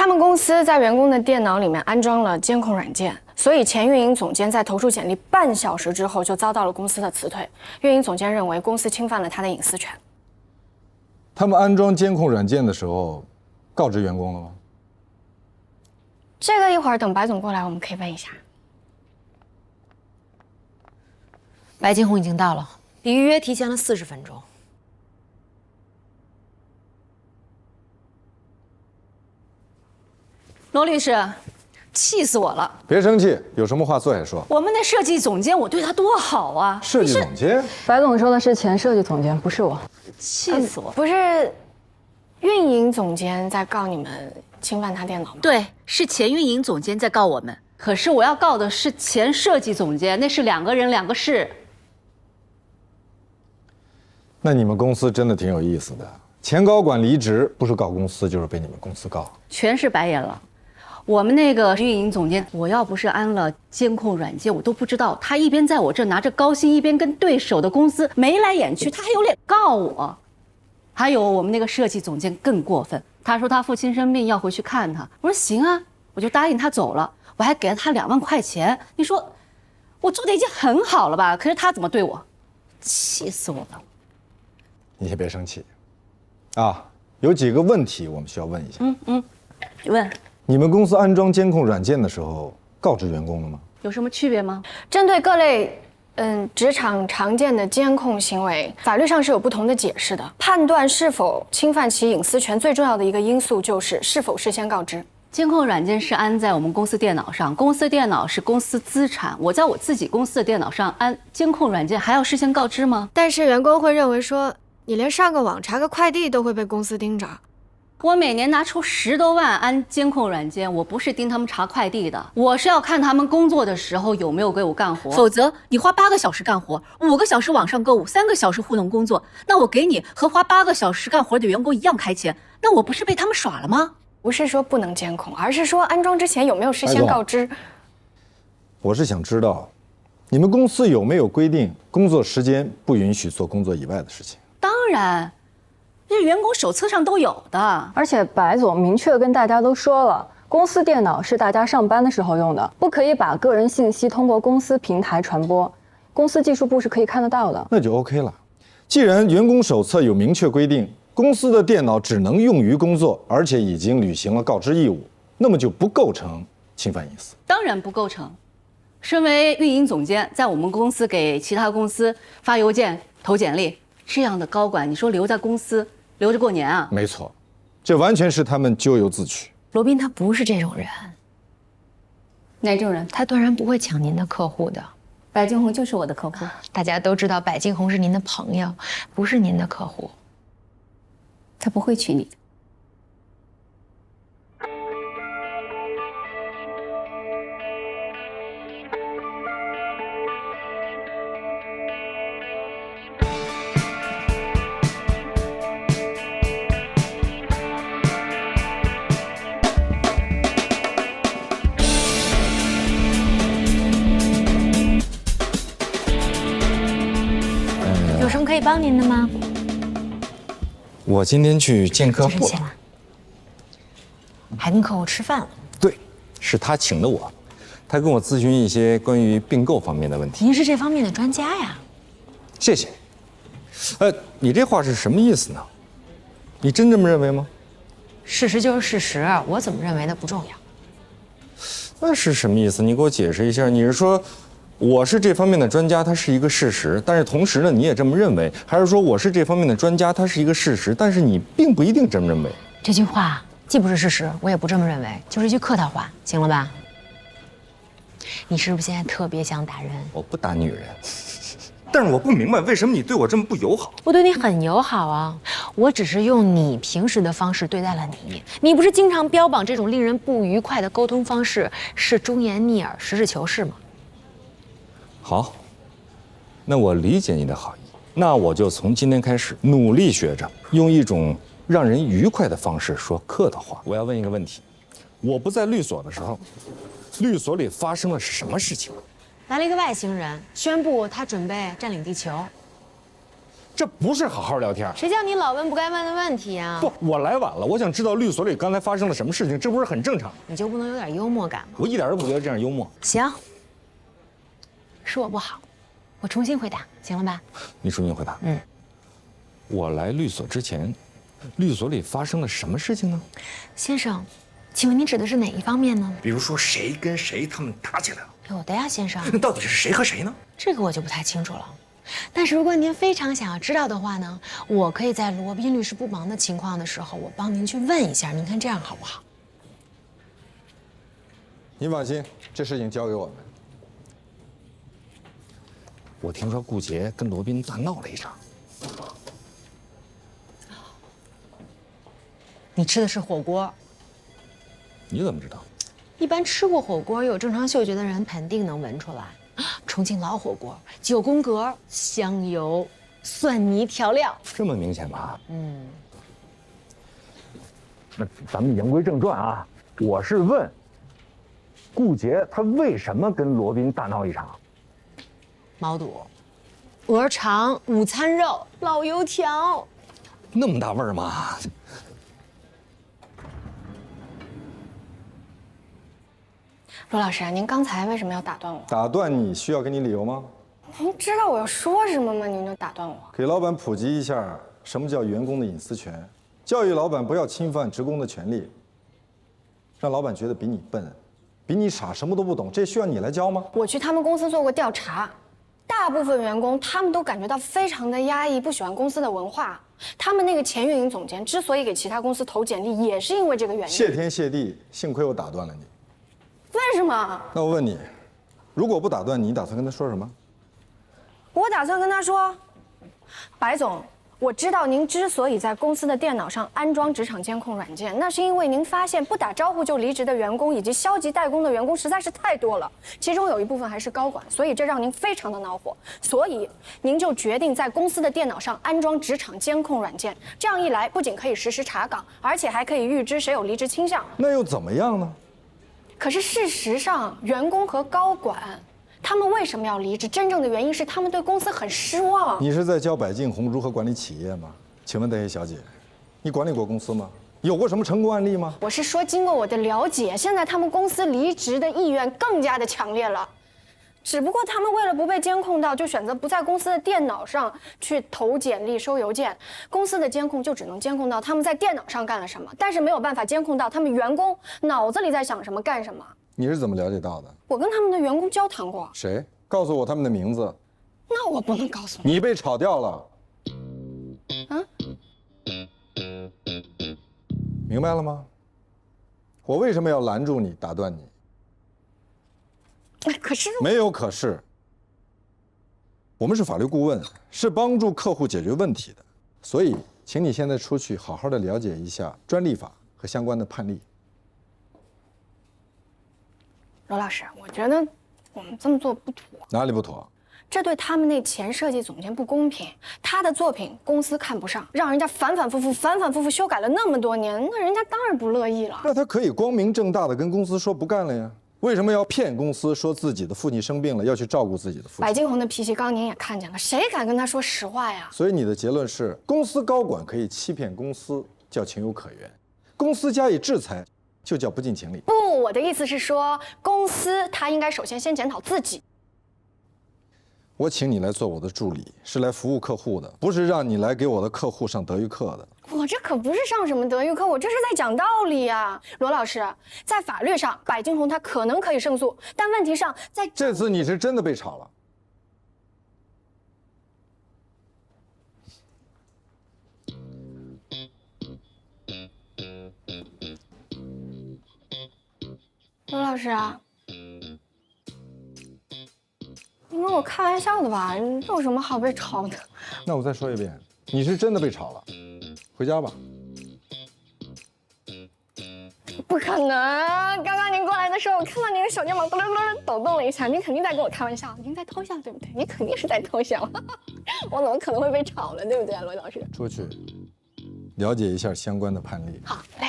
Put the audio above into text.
他们公司在员工的电脑里面安装了监控软件，所以前运营总监在投出简历半小时之后就遭到了公司的辞退。运营总监认为公司侵犯了他的隐私权。他们安装监控软件的时候，告知员工了吗？这个一会儿等白总过来，我们可以问一下。白金红已经到了，比预约提前了40分钟。罗律师，气死我了！别生气，有什么话坐下说。我们的设计总监，我对他多好啊！设计总监，白总说的是前设计总监，不是我。气死我！不是，运营总监在告你们侵犯他电脑吗？对，是前运营总监在告我们。可是我要告的是前设计总监，那是2个人2个事。那你们公司真的挺有意思的。前高管离职，不是告公司，就是被你们公司告。全是白眼了。我们那个运营总监，我要不是安了监控软件，我都不知道他一边在我这拿着高薪，一边跟对手的公司眉来眼去，他还有脸告我。还有我们那个设计总监更过分，他说他父亲生病要回去看他，我说行啊，我就答应他走了，我还给了他2万块钱。你说我做的已经很好了吧？可是他怎么对我？气死我了！你先别生气，啊，有几个问题我们需要问一下。你问你们公司安装监控软件的时候，告知员工了吗？有什么区别吗？针对各类职场常见的监控行为，法律上是有不同的解释的。判断是否侵犯其隐私权，最重要的一个因素就是是否事先告知。监控软件是安在我们公司电脑上，公司电脑是公司资产。我在我自己公司的电脑上安监控软件，还要事先告知吗？但是员工会认为说，你连上个网查个快递都会被公司盯着。我每年拿出10多万安监控软件，我不是盯他们查快递的，我是要看他们工作的时候有没有给我干活。否则你花8个小时干活，5个小时网上购物，3个小时互动工作，那我给你和花8个小时干活的员工一样开钱，那我不是被他们耍了吗？不是说不能监控，而是说安装之前有没有事先告知。我是想知道，你们公司有没有规定工作时间不允许做工作以外的事情？当然，这员工手册上都有的。而且白总明确跟大家都说了，公司电脑是大家上班的时候用的，不可以把个人信息通过公司平台传播，公司技术部是可以看得到的。那就 OK 了。既然员工手册有明确规定，公司的电脑只能用于工作，而且已经履行了告知义务，那么就不构成侵犯隐私。当然不构成。身为运营总监，在我们公司给其他公司发邮件、投简历，这样的高管，你说留在公司留着过年啊？没错，这完全是他们咎由自取。罗宾他不是这种人，哪种人？他断然不会抢您的客户的。白金红就是我的客户，大家都知道白金红是您的朋友，不是您的客户。他不会娶你的。有什么可以帮您的吗？我今天去见客户了，还跟客户吃饭了。对，是他请的我，他跟我咨询一些关于并购方面的问题。您是这方面的专家呀。谢谢。你这话是什么意思呢？你真这么认为吗？事实就是事实，我怎么认为的不重要。那是什么意思？你给我解释一下。你是说我是这方面的专家，它是一个事实，但是同时呢，你也这么认为？还是说我是这方面的专家，它是一个事实，但是你并不一定这么认为？这句话既不是事实，我也不这么认为，就是一句客套话，行了吧？你是不是现在特别想打人？我不打女人，但是我不明白为什么你对我这么不友好。我对你很友好啊，我只是用你平时的方式对待了你。你不是经常标榜这种令人不愉快的沟通方式是忠言逆耳、实事求是吗？好，那我理解你的好意，那我就从今天开始努力学着用一种让人愉快的方式说客套话。我要问一个问题：我不在律所的时候，律所里发生了什么事情？来了一个外星人，宣布他准备占领地球。这不是好好聊天。谁叫你老问不该问的问题啊？不，我来晚了，我想知道律所里刚才发生了什么事情，这不是很正常？你就不能有点幽默感吗？我一点都不觉得这样幽默。行，是我不好，我重新回答，行了吧？你重新回答。我来律所之前，律所里发生了什么事情呢？先生，请问你指的是哪一方面呢？比如说谁跟谁他们打起来了？有的呀，先生。那到底是谁和谁呢？这个我就不太清楚了。但是如果您非常想要知道的话呢，我可以在罗宾律师不忙的情况的时候，我帮您去问一下，您看这样好不好？您放心，这事情交给我们。我听说顾杰跟罗宾大闹了一场。你吃的是火锅，你怎么知道？一般吃过火锅有正常嗅觉的人肯定能闻出来。重庆老火锅，9宫格，香油、蒜泥调料，这么明显吗？那咱们言归正传啊，我是问顾杰他为什么跟罗宾大闹一场？毛肚、鹅肠、午餐肉、老油条，那么大味儿吗？罗老师，您刚才为什么要打断我？打断你需要给你理由吗？您知道我要说什么吗？您就打断我。给老板普及一下什么叫员工的隐私权，教育老板不要侵犯职工的权利，让老板觉得比你笨，比你傻，什么都不懂，这需要你来教吗？我去他们公司做过调查，大部分员工他们都感觉到非常的压抑，不喜欢公司的文化。他们那个前运营总监之所以给其他公司投简历，也是因为这个原因。谢天谢地，幸亏我打断了你。为什么？那我问你，如果不打断你，打算跟他说什么？我打算跟他说，白总，我知道您之所以在公司的电脑上安装职场监控软件，那是因为您发现不打招呼就离职的员工以及消极怠工的员工实在是太多了，其中有一部分还是高管，所以这让您非常的恼火，所以您就决定在公司的电脑上安装职场监控软件。这样一来，不仅可以实时查岗，而且还可以预知谁有离职倾向。那又怎么样呢？可是事实上，员工和高管他们为什么要离职？真正的原因是他们对公司很失望。你是在教白敬红如何管理企业吗？请问戴叶小姐，你管理过公司吗？有过什么成功案例吗？我是说，经过我的了解，现在他们公司离职的意愿更加的强烈了。只不过他们为了不被监控到，就选择不在公司的电脑上去投简历、收邮件。公司的监控就只能监控到他们在电脑上干了什么，但是没有办法监控到他们员工脑子里在想什么、干什么。你是怎么了解到的？我跟他们的员工交谈过。谁？告诉我他们的名字。那我不能告诉你。你被炒掉了。明白了吗？我为什么要拦住你、打断你？可是没有可是。我们是法律顾问，是帮助客户解决问题的，所以请你现在出去好好的了解一下专利法和相关的判例。罗老师，我觉得我们这么做不妥。哪里不妥？这对他们那前设计总监不公平。他的作品公司看不上，让人家反反复复修改了那么多年，那人家当然不乐意了。那他可以光明正大的跟公司说不干了呀。为什么要骗公司说自己的父亲生病了，要去照顾自己的父亲？白敬红的脾气，刚刚您也看见了，谁敢跟他说实话呀？所以你的结论是，公司高管可以欺骗公司，叫情有可原；公司加以制裁，就叫不近情理。不，我的意思是说，公司他应该首先检讨自己。我请你来做我的助理，是来服务客户的，不是让你来给我的客户上德育课的。我这可不是上什么德育课，我这是在讲道理呀。罗老师，在法律上，白敬红他可能可以胜诉，但问题上在这次你是真的被炒了。罗老师啊，你跟我开玩笑的吧？这有什么好被炒的？那我再说一遍，你是真的被炒了，回家吧。不可能！刚刚您过来的时候，我看到您的小肩膀咯咯咯抖动了一下，您肯定在跟我开玩笑，您在偷笑对不对？你肯定是在偷笑，我怎么可能会被炒了，对不对，罗老师？出去了解一下相关的判例。好嘞。